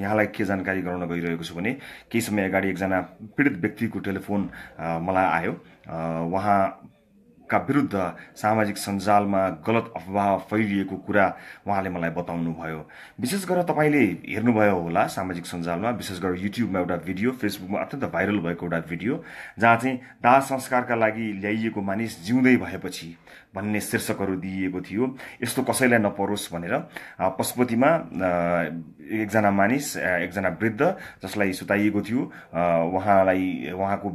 यहाँलाई के जानकारी गराउन गइरहेको छु भने केही समय अगाडि एकजना पीडित व्यक्तिको टेलिफोन मलाई आयो। उहाँ का विरुद्ध सामाजिक सञ्जालमा गलत अफवाह फैलिएको कुरा उहाँले मलाई बताउनु भयो। विशेष गरेर तपाईले हेर्नुभयो होला सामाजिक सञ्जालमा, विशेष गरेर युट्युबमा एउटा भिडियो, फेसबुकमा अत्यन्त भाइरल भएको एउटा भिडियो जहाँ चाहिँ दाह संस्कारका लागि ल्याइएको मानिस जिउँदै भएपछि भन्ने शीर्षकहरू दिइएको थियो। यस्तो कसैलाई नपरोस् भनेर पशुपतिमा एकजना मानिस, एकजना वृद्ध जसलाई सुताइएको थियो, उहाँको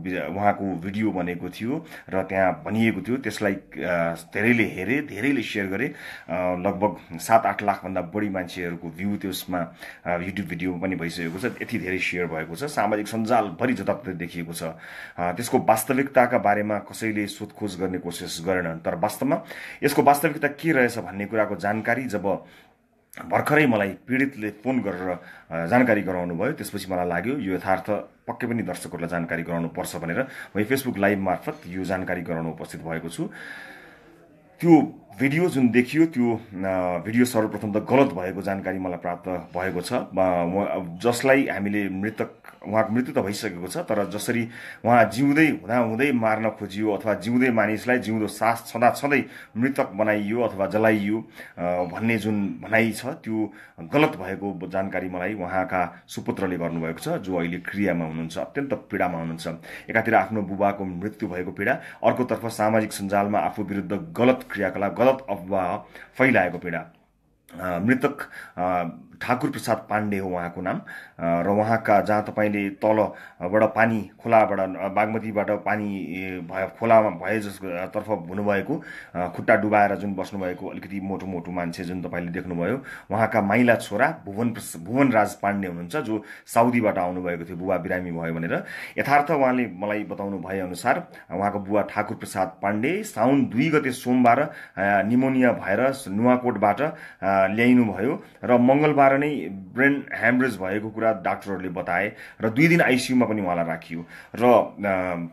भिडियो बनेको थियो र त्यहाँ भनिएको थियो। त्यसलाई धेरैले हेरे, धेरैले सेयर गरे। लगभग 7-8 लाख भन्दा बढी मान्छेहरूको भ्यू त्यसमा युट्युब भिडियो पनि भइसकेको छ। यति धेरै सेयर भएको छ, सामाजिक सञ्जालभरि जताततै देखिएको छ। त्यसको वास्तविकताका बारेमा कसैले सोधखोज गर्ने कोसिस गरेनन्, तर वास्तवमा यसको वास्तविकता के रहेछ भन्ने कुराको जानकारी जब भर्खरै मलाई पीडितले फोन गरेर जानकारी गराउनु भयो, त्यसपछि मलाई लाग्यो यो यथार्थ पक्कै पनि दर्शकहरूलाई जानकारी गराउनु पर्छ भनेर म फेसबुक लाइभ मार्फत यो जानकारी गराउन उपस्थित भएको छु। त्यो भिडियो जुन देखियो, त्यो भिडियो सर्वप्रथम त गलत भएको जानकारी मलाई प्राप्त भएको छ। जसलाई हामीले उहाँको मृत्यु त भइसकेको छ, तर जसरी उहाँ जिउँदै हुँदै मार्न खोजियो अथवा जिउँदै मानिसलाई जिउँदो सास छँदै मृतक बनाइयो अथवा जलाइयो भन्ने जुन भनाइ छ, त्यो गलत भएको जानकारी मलाई उहाँका सुपुत्रले गर्नुभएको छ, जो अहिले क्रियामा हुनुहुन्छ, अत्यन्त पीडामा हुनुहुन्छ। एकातिर आफ्नो बुबाको मृत्यु भएको पीडा, अर्कोतर्फ सामाजिक सञ्जालमा आफू विरुद्ध गलत क्रियाकलाप, गलत अफवाह फैलाएको पीडा। मृतक ठाकुर प्रसाद पाण्डे हो उहाँको नाम र उहाँका जहाँ तपाईले तलबाट पानी खोलाबाट बागमतीबाट पानी खोलामा भए जसतर्फ हुनुभएको, खुट्टा डुबाएर जुन बस्नुभएको अलिकति मोटो मान्छे जुन तपाईले देख्नुभयो, उहाँका माइला छोरा भुवन राज पाण्डे हुनुहुन्छ, जो साउदीबाट आउनुभएको थियो बुबा बिरामी भयो भनेर। यथार्थ उहाँले मलाई बताउनु भए अनुसार उहाँको बुबा ठाकुर प्रसाद पाण्डे साउन 2 गते सोमबार निमोनिया भएर नुवाकोटबाट ल्याइनु भयो र मंगलबार नै ब्रेन ह्यामरेज भएको कुरा डाक्टरहरूले बताए र 2 दिन आइसियुमा पनि उहाँलाई राखियो र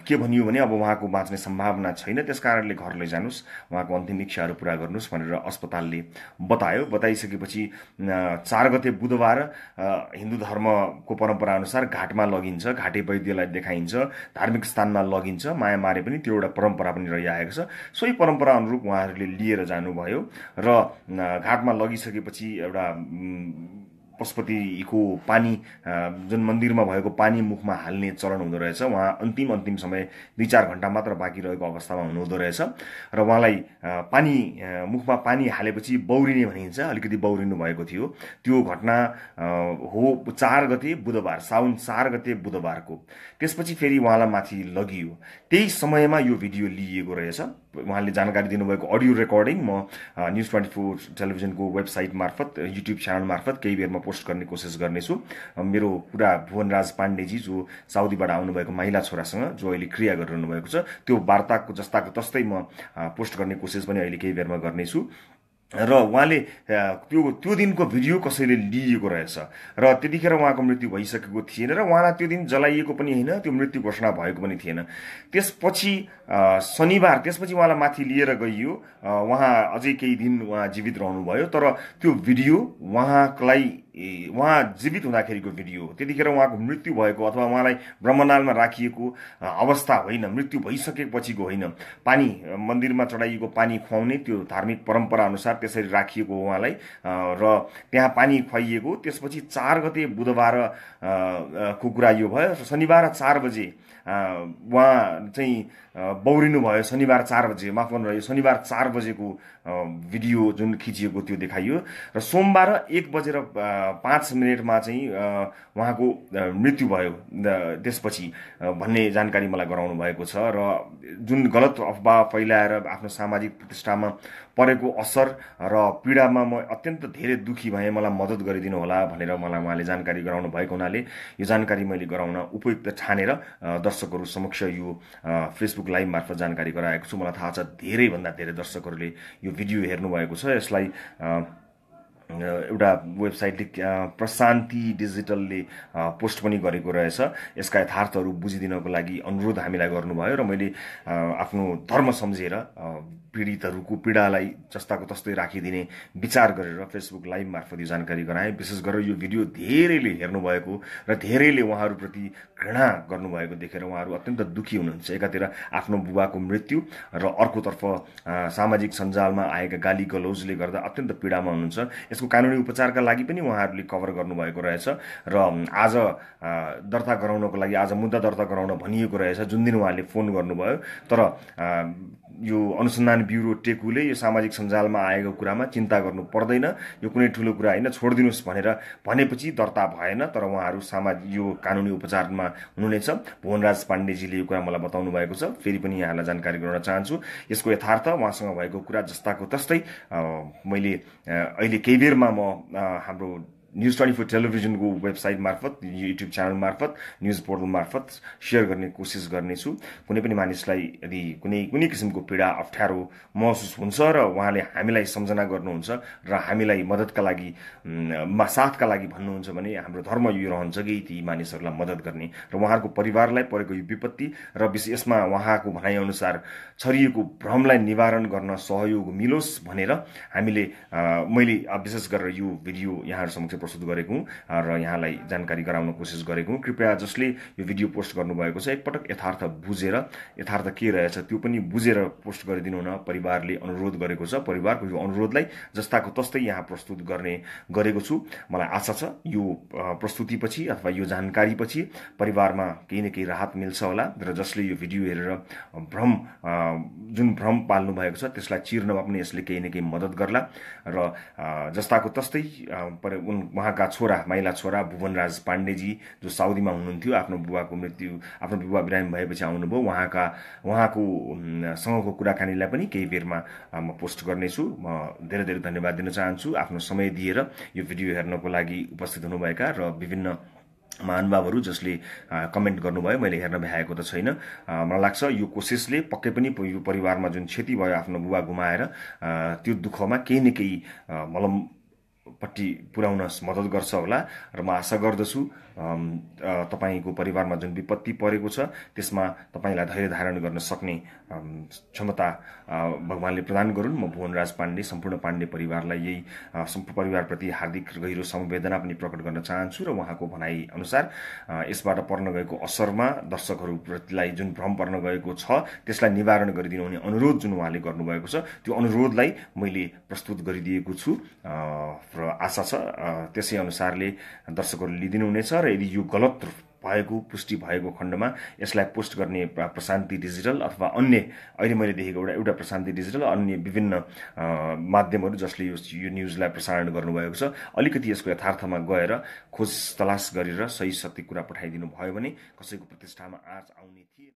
के भनियो भने अब उहाँको बाँच्ने सम्भावना छैन, त्यसकारणले घर लैजानुस्, उहाँको अन्तिम इच्छाहरू पूरा गर्नुस् भनेर अस्पतालले बतायो। बताइसकेपछि 4 गते बुधबार हिन्दू धर्मको परम्परा अनुसार घाटमा लगिन्छ, घाटे वैद्यलाई देखाइन्छ, धार्मिक स्थानमा लगिन्छ। माया मारे पनि त्यो एउटा परम्परा पनि रहिआएको छ। सोही परम्परा अनुरूप उहाँहरूले लिएर जानुभयो र घाटमा लगिसकेपछि एउटा पशुपतिको पानी जुन मन्दिरमा भएको पानी मुखमा हाल्ने चलन हुँदो रहेछ। उहाँ अन्तिम समय 2-4 घण्टा मात्र बाँकी रहेको अवस्थामा हुनुहुँदो रहेछ र उहाँलाई मुखमा पानी हालेपछि बौरिने भनिन्छ, अलिकति बौरिनु भएको थियो। त्यो घटना हो 4 गते बुधबार, साउन 4 गते बुधबारको। त्यसपछि फेरि उहाँलाई माथि लगियो। त्यही समयमा यो भिडियो लिइएको रहेछ। उहाँले जानकारी दिनुभएको अडियो रेकर्डिङ म न्युज 24 टेलिभिजनको वेबसाइट मार्फत, युट्युब च्यानल मार्फत केही बेरमा पोस्ट गर्ने कोसिस गर्नेछु। मेरो कुरा भुवनराज पाण्डेजी, जो साउदीबाट आउनुभएको माइला छोरासँग, जो अहिले क्रिया गरिरहनु भएको छ, त्यो वार्ताको जस्ताको तस्तै म पोस्ट गर्ने कोसिस पनि अहिले केही बेरमा गर्नेछु। र उहाँले त्यो दिनको भिडियो कसैले लिएको रहेछ र त्यतिखेर उहाँको मृत्यु भइसकेको थिएन र उहाँलाई त्यो दिन जलाइएको पनि होइन, त्यो मृत्यु घोषणा भएको पनि थिएन। त्यसपछि शनिबार उहाँलाई माथि लिएर गइयो। उहाँ अझै केही दिन उहाँ जीवित रहनुभयो, तर त्यो भिडियो उहाँ जीवित हुँदाखेरिको भिडियो, त्यतिखेर उहाँको मृत्यु भएको अथवा उहाँलाई ब्रह्मनालमा राखिएको अवस्था होइन, मृत्यु भइसकेपछिको होइन। पानी मन्दिरमा चढाइएको पानी खुवाउने त्यो धार्मिक परम्परा अनुसार त्यसरी राखिएको उहाँलाई र त्यहाँ पानी खुवाइएको। त्यसपछि 4 गते बुधबार को कुरा यो भयो। शनिबार 4 बजे उहाँ चाहिँ बौरिनु भयो। शनिबार 4 बजे, माफ गर्नु, शनिबार 4 बजेको भिडियो जुन खिचिएको त्यो देखाइयो र सोमबार 1:05 चाहिँ उहाँको मृत्यु भयो त्यसपछि भन्ने जानकारी मलाई गराउनु भएको छ। र जुन गलत अफवाह फैलाएर आफ्नो सामाजिक प्रतिष्ठामा परेको असर र पीडामा म अत्यन्त धेरै दुखी भएँ, मलाई मद्दत गरिदिनु होला भनेर मलाई उहाँले जानकारी गराउनु भएको हुनाले यो जानकारी मैले गराउन उपयुक्त ठानेर दर्शकहरू समक्ष यो फेसबुक लाइभ मार्फत जानकारी गराएको छु। मलाई थाहा छ धेरै भन्दा धेरै दर्शकहरूले यो भिडियो हेर्नु भएको छ। यसलाई एउटा वेबसाइटले प्रशान्ति डिजिटलले पोस्ट पनि गरेको रहेछ। यसका यथार्थहरू बुझिदिनको लागि अनुरोध हामीलाई गर्नुभयो र मैले आफ्नो धर्म सम्झेर पीडितहरूको पीडालाई जस्ताको तस्तै राखिदिने विचार गरेर फेसबुक लाइभ मार्फत यो जानकारी गराएँ। विशेष गरेर यो भिडियो धेरैले हेर्नुभएको र धेरैले उहाँहरूप्रति घृणा गर्नुभएको देखेर उहाँहरू अत्यन्त दुखी हुनुहुन्छ। एकातिर आफ्नो बुबाको मृत्यु र अर्कोतर्फ सामाजिक सञ्जालमा आएका गाली गलौजले गर्दा अत्यन्त पीडामा हुनुहुन्छ। यसको कानुनी उपचारका लागि पनि उहाँहरूले कभर गर्नुभएको रहेछ र आज दर्ता गराउनको लागि आज मुद्दा दर्ता गराउन भनिएको रहेछ। जुन दिन उहाँले फोन गर्नुभयो, तर यो अनुसन्धान ब्युरो टेकुले यो सामाजिक सञ्जालमा आएको कुरामा चिन्ता गर्नु पर्दैन, यो कुनै ठुलो कुरा होइन, छोडिदिनुहोस् भनेर भनेपछि दर्ता भएन। तर उहाँहरू यो कानुनी उपचारमा हुनुहुनेछ। भुवनराज पाण्डेजीले यो कुरा मलाई बताउनु भएको छ। फेरि पनि यहाँलाई जानकारी गराउन चाहन्छु। यसको यथार्थ उहाँसँग भएको कुरा जस्ताको तस्तै मैले अहिले केही बेरमा म हाम्रो न्युज 24 टेलिभिजनको वेबसाइट मार्फत, युट्युब च्यानल मार्फत, न्युज पोर्टल मार्फत सेयर गर्ने कोसिस गर्नेछु। कुनै पनि मानिसलाई यदि कुनै किसिमको पीडा अप्ठ्यारो महसुस हुन्छ र उहाँले हामीलाई सम्झना गर्नुहुन्छ र हामीलाई मद्दतका लागि साथका लागि भन्नुहुन्छ भने हाम्रो धर्म यो रहन्छ कि ती मानिसहरूलाई मद्दत गर्ने र उहाँहरूको परिवारलाई परेको यो विपत्ति र यसमा उहाँको भनाइअनुसार छरिएको भ्रमलाई निवारण गर्न सहयोग मिलोस् भनेर मैले विशेष गरेर यो भिडियो यहाँहरू समक्ष प्रस्तुत गरेको हुँ र यहाँलाई जानकारी गराउन कोसिस गरेको हुँ। कृपया जसले यो भिडियो पोस्ट गर्नुभएको छ एकपटक यथार्थ बुझेर, यथार्थ के रहेछ त्यो पनि बुझेर पोस्ट गरिदिनु हुन परिवारले अनुरोध गरेको छ। परिवारको यो अनुरोधलाई जस्ताको तस्तै यहाँ प्रस्तुत गरेको छु। मलाई आशा छ यो प्रस्तुतिपछि अथवा यो जानकारीपछि परिवारमा केही न केही राहत मिल्छ होला र जसले यो भिडियो हेरेर जुन भ्रम पाल्नु भएको छ त्यसलाई चिर्नमा पनि यसले केही न केही मद्दत गर्ला र जस्ताको तस्तै उहाँका छोरा, माइला छोरा भुवनराज पाण्डेजी जो साउदीमा हुनुहुन्थ्यो, आफ्नो बुबा बिरामी भएपछि आउनुभयो, उहाँको सँगको कुराकानीलाई पनि केही बेरमा म पोस्ट गर्नेछु। म धेरै धेरै धन्यवाद दिन चाहन्छु आफ्नो समय दिएर यो भिडियो हेर्नको लागि उपस्थित हुनुभएका र विभिन्न महानुभावहरू जसले कमेन्ट गर्नुभयो। मैले हेर्न भ्याएको त छैन। मलाई लाग्छ यो कोसिसले पक्कै पनि यो परिवारमा जुन क्षति भयो आफ्नो बुबा गुमाएर त्यो दुःखमा केही न केही मलमपट्टि पुर्याउन मद्दत गर्छ होला र म आशा गर्दछु तपाईको परिवारमा जुन विपत्ति परेको छ त्यसमा तपाईलाई धैर्य धारण गर्न सक्ने क्षमता भगवानले प्रदान गरून्। म भुवनराज पाण्डे सम्पूर्ण पाण्डे परिवारलाई यही परिवारप्रति हार्दिक गहिरो संवेदना पनि प्रकट गर्न चाहन्छु र उहाँको भनाइ अनुसार यसबाट पर्न गएको असरमा दर्शकहरूलाई जुन भ्रम पर्न गएको छ त्यसलाई निवारण गरिदिनु हुने अनुरोध जुन उहाँले गर्नुभएको छ त्यो अनुरोधलाई मैले प्रस्तुत गरिदिएको छु र आशा छ त्यसै अनुसारले दर्शकहरूले लिदिनु हुनेछ र यदि यो गलत भएको पुष्टि भएको खण्डमा यसलाई पोस्ट गर्ने प्रशान्ति डिजिटल अथवा अन्य अहिले मैले देखेको एउटा प्रशान्ति डिजिटल अन्य विभिन्न माध्यमहरू जसले यो न्युजलाई प्रसारण गर्नुभएको छ अलिकति यसको यथार्थमा गएर खोज तलास गरेर सही सत्य कुरा पठाइदिनु भयो भने कसैको प्रतिष्ठामा आँच आउने थिए।